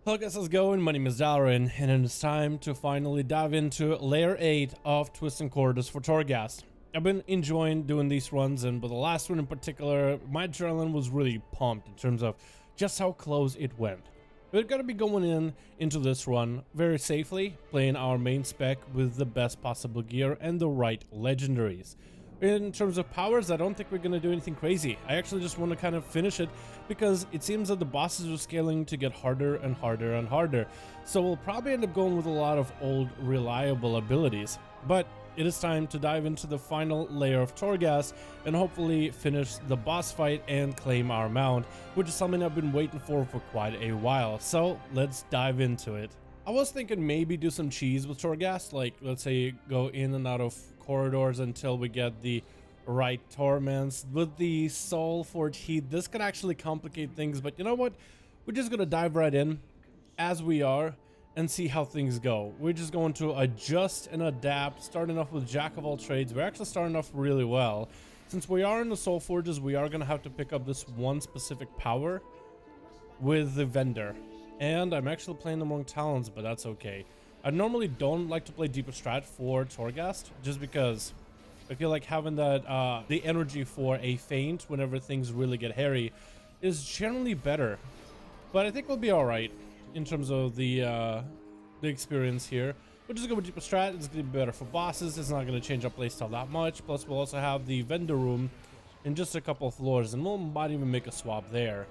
Hello guys, how's it going? My name is Dalaran, and it is time to finally dive into Layer 8 of Twisted Corridors for Torghast. I've been enjoying doing these runs, and with the last one in particular, my adrenaline was really pumped in terms of just how close it went. We're gonna be going into this run very safely, playing our main spec with the best possible gear and the right legendaries. In terms of powers, I don't think we're going to do anything crazy. I actually just want to kind of finish it because it seems that the bosses are scaling to get harder and harder and harder. So we'll probably end up going with a lot of old reliable abilities. But it is time to dive into the final layer of Torghast and hopefully finish the boss fight and claim our mount, which is something I've been waiting for quite a while. So let's dive into it. I was thinking maybe do some cheese with Torghast, like let's say go in and out of corridors until we get the right torments. With the soul forge heat, this could actually complicate things, but you know what? We're just gonna dive right in as we are and see how things go. We're just going to adjust and adapt, starting off with Jack of all trades. We're actually starting off really well. Since we are in the soul forges, we are gonna have to pick up this one specific power with the vendor. And I'm actually playing them among talents, but that's okay. I normally don't like to play deeper strat for Torghast, just because I feel like having that the energy for a feint whenever things really get hairy is generally better. But I think we'll be all right in terms of the experience here. We'll just go with deeper strat. It's gonna be better for bosses. It's not gonna change our playstyle that much. Plus, we'll also have the vendor room in just a couple of floors, and we might even make a swap there.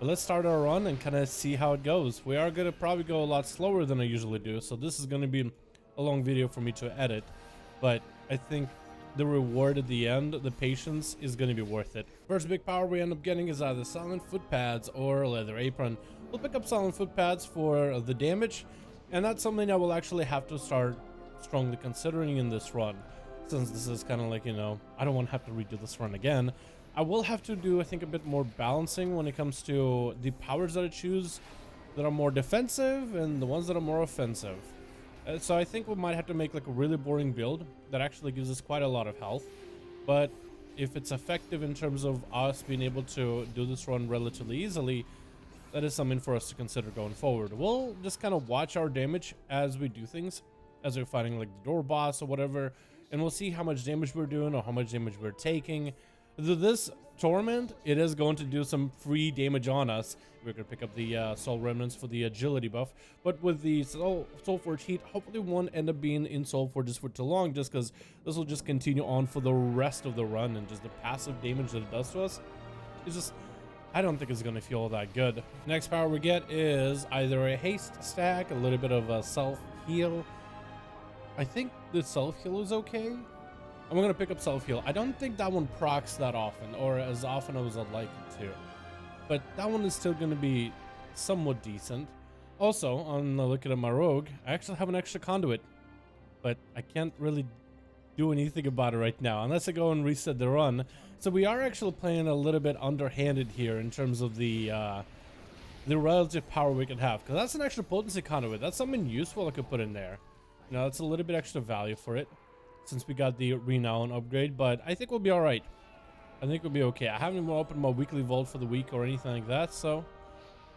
But let's start our run and kind of see how it goes. We are going to probably go a lot slower than I usually do, so this is going to be a long video for me to edit. But I think the reward at the end, the patience, is going to be worth it. First big power we end up getting is either silent foot pads or leather apron. We'll pick up silent foot pads for the damage, and that's something I will actually have to start strongly considering in this run. Since this is kind of like, you know, I don't want to have to redo this run again. I will have to do, I think, a bit more balancing when it comes to the powers that I choose that are more defensive and the ones that are more offensive. So I think we might have to make like a really boring build that actually gives us quite a lot of health. But if it's effective in terms of us being able to do this run relatively easily, that is something for us to consider going forward. We'll just kind of watch our damage as we do things, as we're fighting like the door boss or whatever, and we'll see how much damage we're doing or how much damage we're taking. This torment, it is going to do some free damage on us. We're going to pick up the soul remnants for the agility buff, but with the soul forge heat, hopefully won't end up being in soul forges for too long, just because this will just continue on for the rest of the run, and just the passive damage that it does to us is just, I don't think it's going to feel that good. Next power we get is either a haste stack, a little bit of a self heal. I think the self heal is okay. I'm gonna pick up self-heal. I don't think that one procs that often, or as often as I'd like it to, but that one is still gonna be somewhat decent. Also, on looking at my rogue, I actually have an extra conduit, but I can't really do anything about it right now unless I go and reset the run. So we are actually playing a little bit underhanded here in terms of the relative power we can have, because that's an extra potency conduit. That's something useful I could put in there. You know, that's a little bit extra value for it, since we got the renown upgrade, but I think we'll be all right. I think we'll be okay. I haven't even opened my weekly vault for the week or anything like that, so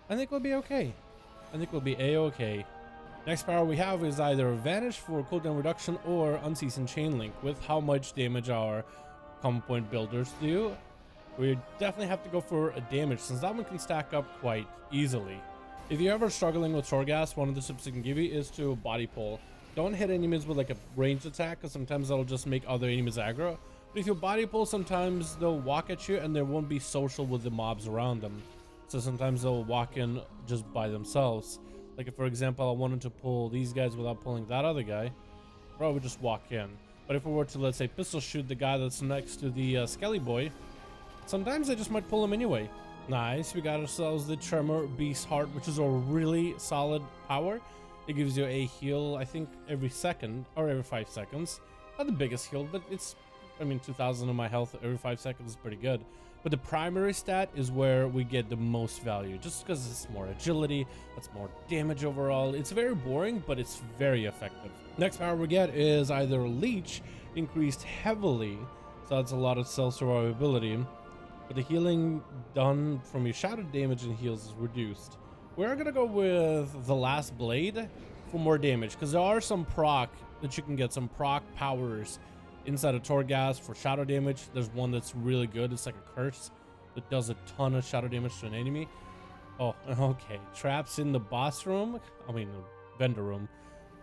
I think we'll be okay. I think we'll be a-okay. Next power we have is either Vanish for cooldown reduction or Unceasing Chain Link. With how much damage our common point builders do, we definitely have to go for a damage, since that one can stack up quite easily. If you're ever struggling with Torghast, one of the tips I can give you is to body pull. Don't hit enemies with like a ranged attack, because sometimes that'll just make other enemies aggro. But if you body pull, sometimes they'll walk at you and they won't be social with the mobs around them. So sometimes they'll walk in just by themselves. Like if, for example, I wanted to pull these guys without pulling that other guy, bro, would just walk in. But if we were to, let's say, pistol shoot the guy that's next to the Skelly Boy, sometimes I just might pull him anyway. Nice, we got ourselves the Tremor Beast Heart, which is a really solid power. It gives you a heal, I think, every second or every 5 seconds. Not the biggest heal, but it's, I mean, 2,000 of my health every 5 seconds is pretty good. But the primary stat is where we get the most value, just because it's more agility, it's more damage overall. It's very boring, but it's very effective. Next power we get is either Leech, increased heavily, so that's a lot of self-survivability. But the healing done from your shattered damage and heals is reduced. We're gonna go with the last blade for more damage, because there are some proc that you can get, some proc powers inside of Torghast for shadow damage. There's one that's really good. It's like a curse that does a ton of shadow damage to an enemy. Oh, okay. Traps in the boss room. I mean, vendor room.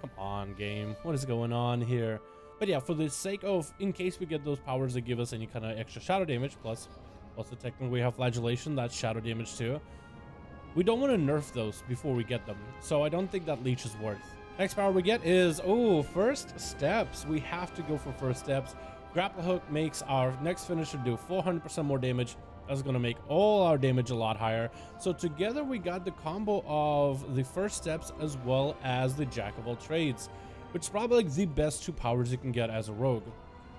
Come on, game. What is going on here? But yeah, for the sake of, in case we get those powers that give us any kind of extra shadow damage, plus also technically we have flagellation, that's shadow damage too. We don't want to nerf those before we get them, so I don't think that leech is worth. Next power we get is, oh, first steps. We have to go for first steps. Grapple hook makes our next finisher do 400% more damage. That's going to make all our damage a lot higher. So together we got the combo of the first steps as well as the jack of all trades, which is probably like the best 2 powers you can get as a rogue.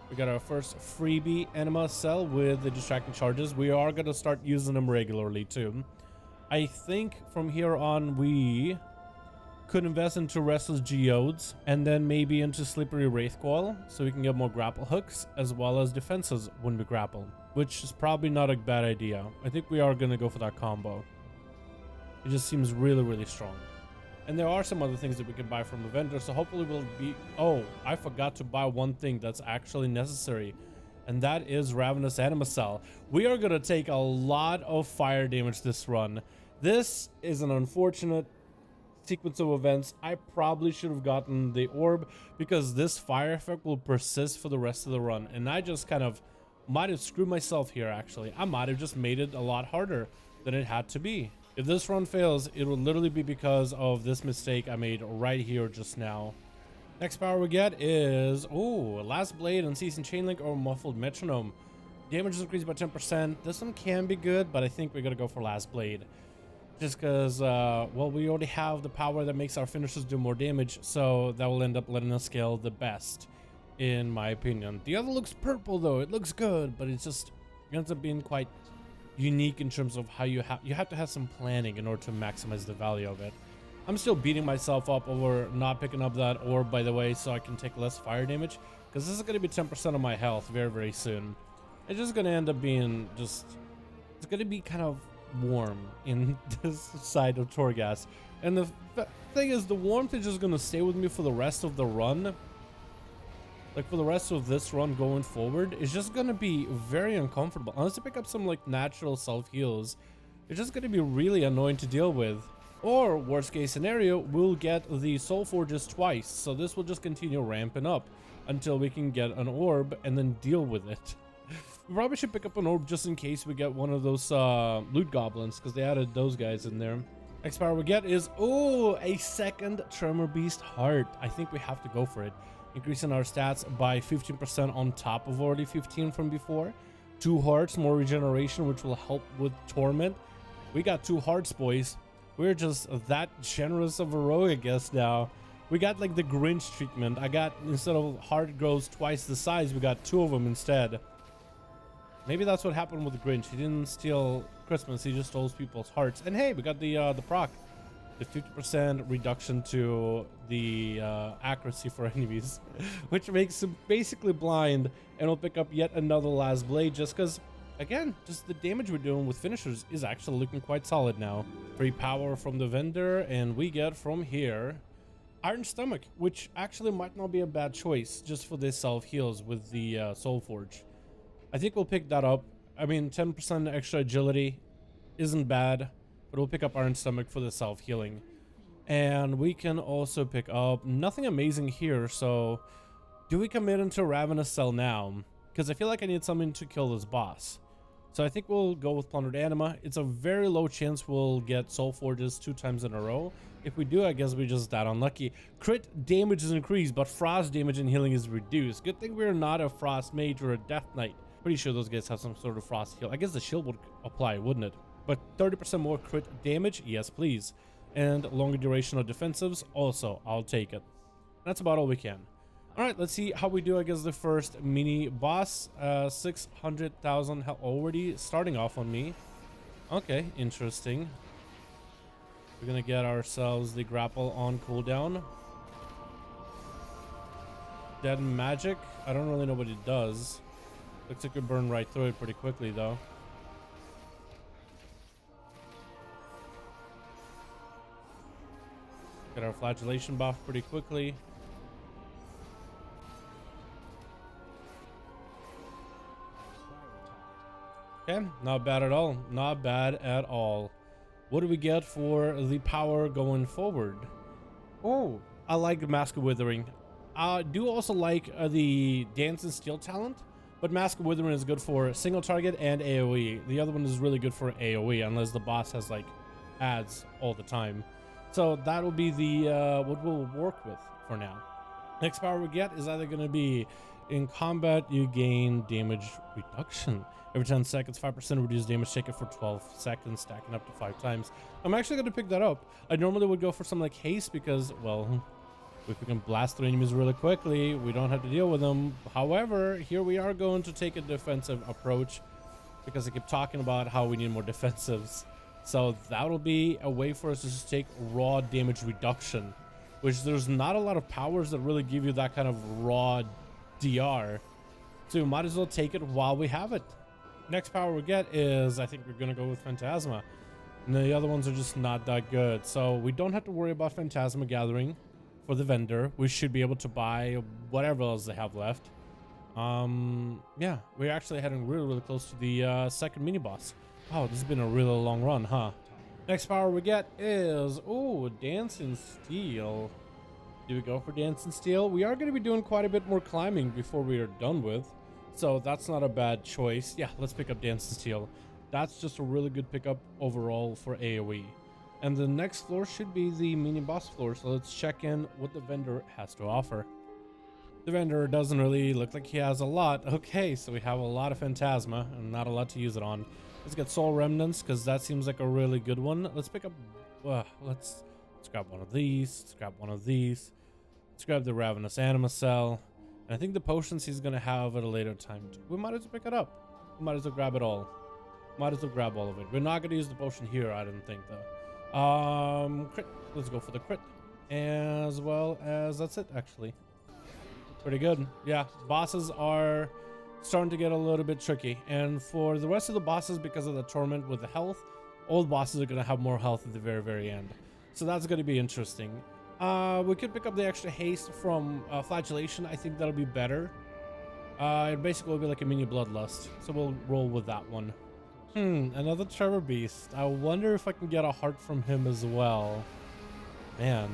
We got our first freebie enema cell with the distracting charges. We are going to start using them regularly too. I think from here on we could invest into Restless Geodes and then maybe into Slippery Wraith Coil so we can get more grapple hooks as well as defenses when we grapple, which is probably not a bad idea. I think we are going to go for that combo. It just seems really, really strong. And there are some other things that we can buy from the vendor, so hopefully we'll be... Oh, I forgot to buy one thing that's actually necessary, and that is Ravenous Anima Cell. We are going to take a lot of fire damage this run. This is an unfortunate sequence of events. I probably should have gotten the orb because this fire effect will persist for the rest of the run, and I just kind of might have screwed myself here. Actually, I might have just made it a lot harder than it had to be. If this run fails, it will literally be because of this mistake I made right here just now. Next power we get is, oh, Last Blade, Unceasing Chainlink, or Muffled Metronome. Damage is increased by 10%. This one can be good, but I think we're gonna go for Last Blade. Just because, well, we already have the power that makes our finishers do more damage, so that will end up letting us scale the best, in my opinion. The other looks purple, though. It looks good, but it ends up being quite unique in terms of how you have to have some planning in order to maximize the value of it. I'm still beating myself up over not picking up that orb, by the way, so I can take less fire damage, because this is going to be 10% of my health very, very soon. It's just going to end up being just... It's going to be kind of warm in this side of Torghast, and the thing is, the warmth is just going to stay with me for the rest of the run. Like, for the rest of this run going forward, it's just going to be very uncomfortable. Unless you pick up some, like, natural self-heals, it's just going to be really annoying to deal with. Or, worst case scenario, we'll get the Soul Forges twice, so this will just continue ramping up until we can get an orb and then deal with it. We probably should pick up an orb just in case we get one of those loot goblins, because they added those guys in there. Next power we get is, oh, a second Tremor Beast heart. I think we have to go for it. Increasing our stats by 15% on top of already 15 from before. 2 hearts, more regeneration, which will help with Torment. We got 2 hearts, boys. We're just that generous of a rogue, I guess, now. We got like the Grinch treatment. I got, instead of heart grows twice the size, we got 2 of them instead. Maybe that's what happened with the Grinch. He didn't steal Christmas, he just stole people's hearts. And hey, we got the proc. The 50% reduction to the accuracy for enemies, which makes him basically blind, and we'll pick up yet another Last Blade just because, again, just the damage we're doing with finishers is actually looking quite solid now. Free power from the vendor, and we get from here Iron Stomach, which actually might not be a bad choice just for this self-heals with the Soul Forge. I think we'll pick that up. I mean, 10% extra agility isn't bad, but we'll pick up Iron Stomach for the self-healing. And we can also pick up nothing amazing here, so do we commit into Ravenous Cell now? Because I feel like I need something to kill this boss. So I think we'll go with Plundered Anima. It's a very low chance we'll get Soul Forges 2 times in a row. If we do, I guess we're just that unlucky. Crit damage is increased, but Frost damage and healing is reduced. Good thing we're not a Frost Mage or a Death Knight. Pretty sure those guys have some sort of Frost heal. I guess the shield would apply, wouldn't it? But 30% more crit damage, yes please. And longer duration of defensives, also, I'll take it. That's about all we can. Alright, let's see how we do against the first mini boss. 600,000 already starting off on me. Okay, interesting. We're gonna get ourselves the grapple on cooldown. Dead Magic, I don't really know what it does. Looks like we burn right through it pretty quickly though. Get our flagellation buff pretty quickly. Okay, not bad at all. Not bad at all. What do we get for the power going forward? Oh, I like the Mask of Withering. I do also like the Dance and Steel talent, but Mask of Withering is good for single target and AoE. The other one is really good for AoE, unless the boss has like ads all the time. So that will be the what we'll work with for now. Next power we get is either going to be in combat, you gain damage reduction. Every 10 seconds, 5% reduced damage taken for 12 seconds, stacking up to 5 times. I'm actually going to pick that up. I normally would go for something like haste because, well, if we can blast through enemies really quickly, we don't have to deal with them. However, here we are going to take a defensive approach because I keep talking about how we need more defensives. So that'll be a way for us to just take raw damage reduction, which there's not a lot of powers that really give you that kind of raw DR. So we might as well take it while we have it. Next power we get is, I think we're going to go with Phantasma. And the other ones are just not that good. So we don't have to worry about Phantasma gathering for the vendor. We should be able to buy whatever else they have left. Yeah, we're actually heading really close to the second mini boss. Oh, this has been a really long run, huh? Next power we get is, oh, Dance and Steel. Do we go for Dance and Steel? We are going to be doing quite a bit more climbing before we are done with. So that's not a bad choice. Yeah, let's pick up Dance and Steel. That's just a really good pickup overall for AoE. And the next floor should be the mini boss floor. So let's check in what the vendor has to offer. The vendor doesn't really look like he has a lot. Okay, so we have a lot of Phantasma and not a lot to use it on. Let's get Soul Remnants because that seems like a really good one. Let's pick up, let's grab one of these. Let's grab one of these. Let's grab the Ravenous Anima Cell. And I think the potions he's going to have at a later time too. We might as well pick it up. We might as well grab it all. Might as well grab all of it. We're not going to use the potion here, I don't think, though. Crit. Let's go for the crit. As well as that's it, actually. Pretty good. Yeah, bosses are starting to get a little bit tricky. And for the rest of the bosses, because of the torment with the health, old bosses are going to have more health at the very end. So that's going to be interesting. We could pick up the extra haste from flagellation. I think that'll be better. It basically will be like a mini bloodlust. So we'll roll with that one. Another Trevor Beast. I wonder if I can get a heart from him as well. Man,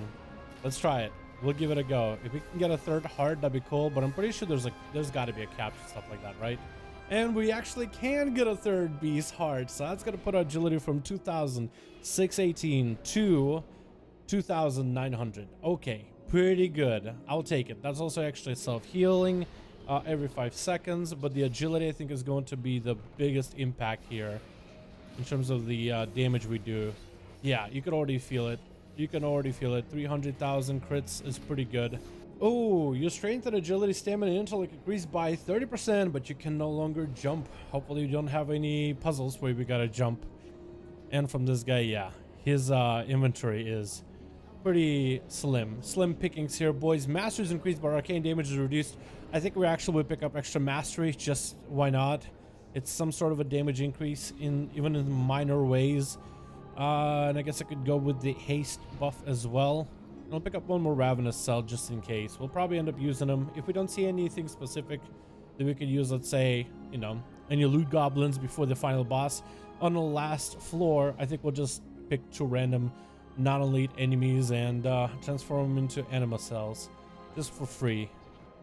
let's try it. We'll give it a go. If we can get a third heart, that'd be cool. But I'm pretty sure there's got to be a cap and stuff like that, right? And we actually can get a third beast heart. So that's going to put our agility from 2,618 to 2,900. Okay, pretty good. I'll take it. That's also actually self-healing every 5 seconds. But the agility, I think, is going to be the biggest impact here in terms of the damage we do. Yeah, you could already feel it. You can already feel it. 300,000 crits is pretty good. Oh, your strength and agility, stamina, and intellect increased by 30%, but you can no longer jump. Hopefully you don't have any puzzles where we gotta jump. And from this guy, yeah, his inventory is pretty slim pickings here, boys. Mastery is increased, but arcane damage is reduced. I think we actually would pick up extra mastery. Just why not? It's some sort of a damage increase even in minor ways. And I guess I could go with the haste buff as well. I'll pick up one more Ravenous Cell just in case. We'll probably end up using them. If we don't see anything specific that we could use, let's say, you know, any loot goblins before the final boss. On the last floor, I think we'll just pick 2 random non-elite enemies and transform them into anima cells just for free.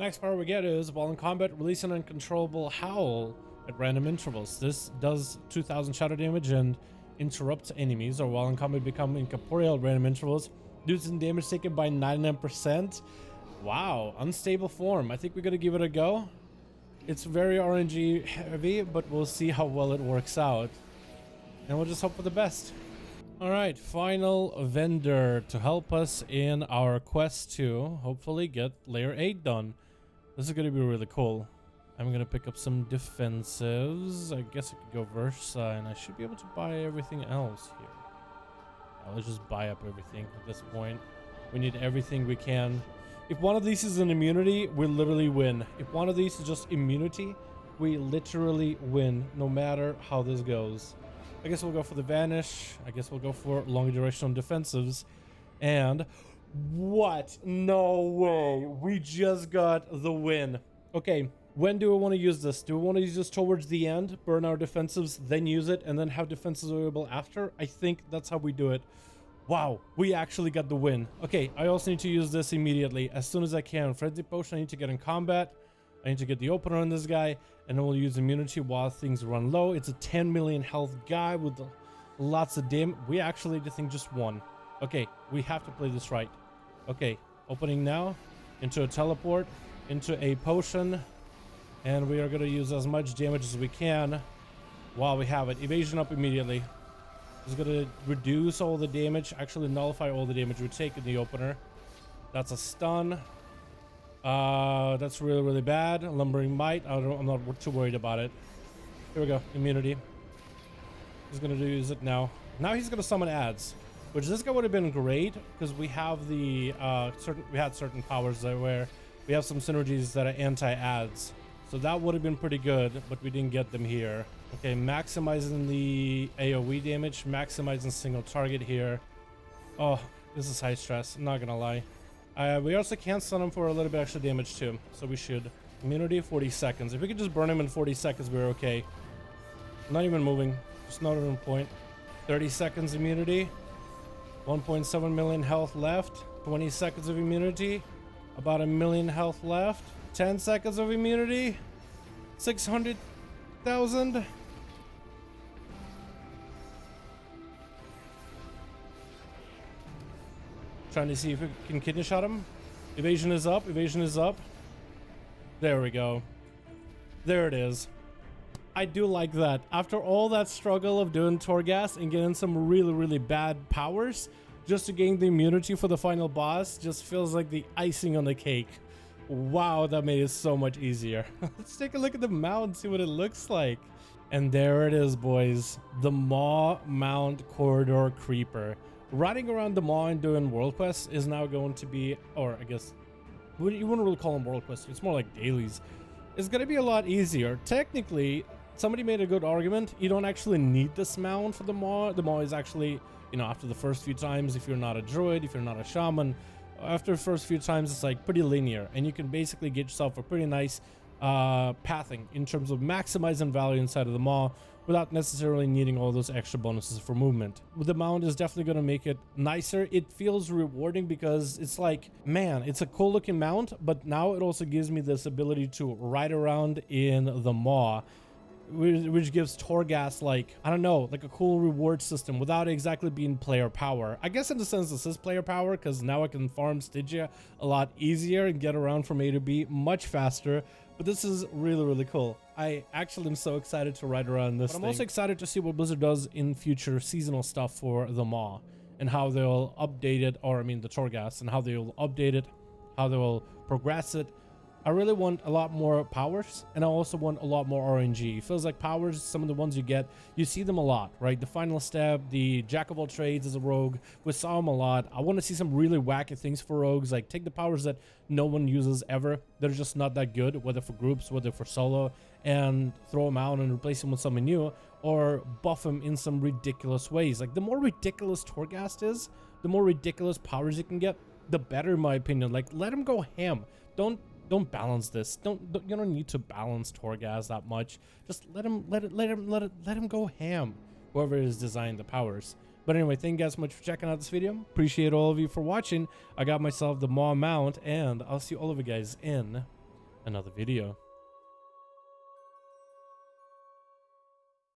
Next power we get is, while in combat, release an uncontrollable howl at random intervals. This does 2,000 shadow damage and interrupts enemies, or while in combat become incorporeal at random intervals, reducing damage taken by 99%. Wow, unstable form. I think we're gonna give it a go. It's very RNG heavy, but we'll see how well it works out, and we'll just hope for the best. All right, final vendor to help us in our quest to hopefully get layer 8 done. This is gonna be really cool. I'm gonna pick up some defensives. I guess I could go Versa, and I should be able to buy everything else here. Let's just buy up everything at this point. We need everything we can. If one of these is an immunity, we literally win. If one of these is just immunity, we literally win, no matter how this goes. I guess we'll go for the Vanish. I guess we'll go for long duration on defensives. And What? No way. We just got the win. Okay, when do we want to use this? Do we want to use this towards the end, burn our defensives, then use it, and then have defenses available after? I think that's how we do it. Wow, we actually got the win. Okay, I also need to use this immediately, as soon as I can. Frenzy Potion, I need to get in combat. I need to get the opener on this guy, and then we'll use immunity while things run low. It's a 10 million health guy with lots of damage. We actually, the thing just won. Okay, we have to play this right. Okay, opening now, into a teleport, into a potion, and we are going to use as much damage as we can while we have it. Evasion up immediately. It's going to reduce all the damage, actually nullify all the damage we take in the opener. That's a stun. That's really, really bad. Lumbering Might, I'm not too worried about it. Here we go, immunity. He's going to use it now. Now he's going to summon adds. Which this guy would have been great because we have the certain powers that where we have some synergies that are anti-adds. So that would have been pretty good, but we didn't get them here. Okay, maximizing the AoE damage, maximizing single target here. Oh, this is high stress, I'm not gonna lie. We also can stun him for a little bit extra damage too, so we should. Immunity 40 seconds. If we could just burn him in 40 seconds, we're okay. Not even moving, just not even point. 30 seconds immunity. 1.7 million health left. 20 seconds of immunity. About 1 million health left. 10 seconds of immunity. 600,000. Trying to see if we can kidney shot him. Evasion is up. Evasion is up. There we go. There it is. I do like that. After all that struggle of doing Torghast and getting some really, really bad powers, just to gain the immunity for the final boss just feels like the icing on the cake. Wow, that made it so much easier. Let's take a look at the mount and see what it looks like. And there it is, boys. The MAW Mount Corridor Creeper. Riding around the MAW and doing world quests is now going to be, or I guess, you wouldn't really call them world quests. It's more like dailies. It's going to be a lot easier. Technically, somebody made a good argument. You don't actually need this mount for the MAW. The MAW is actually, you know, after the first few times, if you're not a druid, if you're not a shaman, after the first few times, it's like pretty linear. And you can basically get yourself a pretty nice pathing in terms of maximizing value inside of the MAW without necessarily needing all those extra bonuses for movement. The mount is definitely going to make it nicer. It feels rewarding because it's like, man, it's a cool looking mount, but now it also gives me this ability to ride around in the MAW, which gives Torghast, like, I don't know, like a cool reward system without exactly being player power. I guess in a sense this is player power because now I can farm Stygia a lot easier and get around from A to B much faster, but this is really, really cool. I actually am so excited to ride around this thing. I'm also excited to see what Blizzard does in future seasonal stuff for the MAW and how they'll update it, or I mean the Torghast, and how they'll update it, how they will progress it. I really want a lot more powers, and I also want a lot more RNG. It feels like powers, some of the ones you get, you see them a lot, right? The Final Step, the Jack of all trades as a rogue, we saw them a lot. I want to see some really wacky things for rogues, like take the powers that no one uses ever, they're just not that good, whether for groups, whether for solo, and throw them out and replace them with something new, or buff them in some ridiculous ways. Like, the more ridiculous Torghast is, the more ridiculous powers you can get, the better, in my opinion. Like, let him go ham. Don't balance this. You don't need to balance Torghast that much. Just let him go ham. Whoever has designed the powers. But anyway, thank you guys so much for checking out this video. Appreciate all of you for watching. I got myself the MAW mount, and I'll see all of you guys in another video.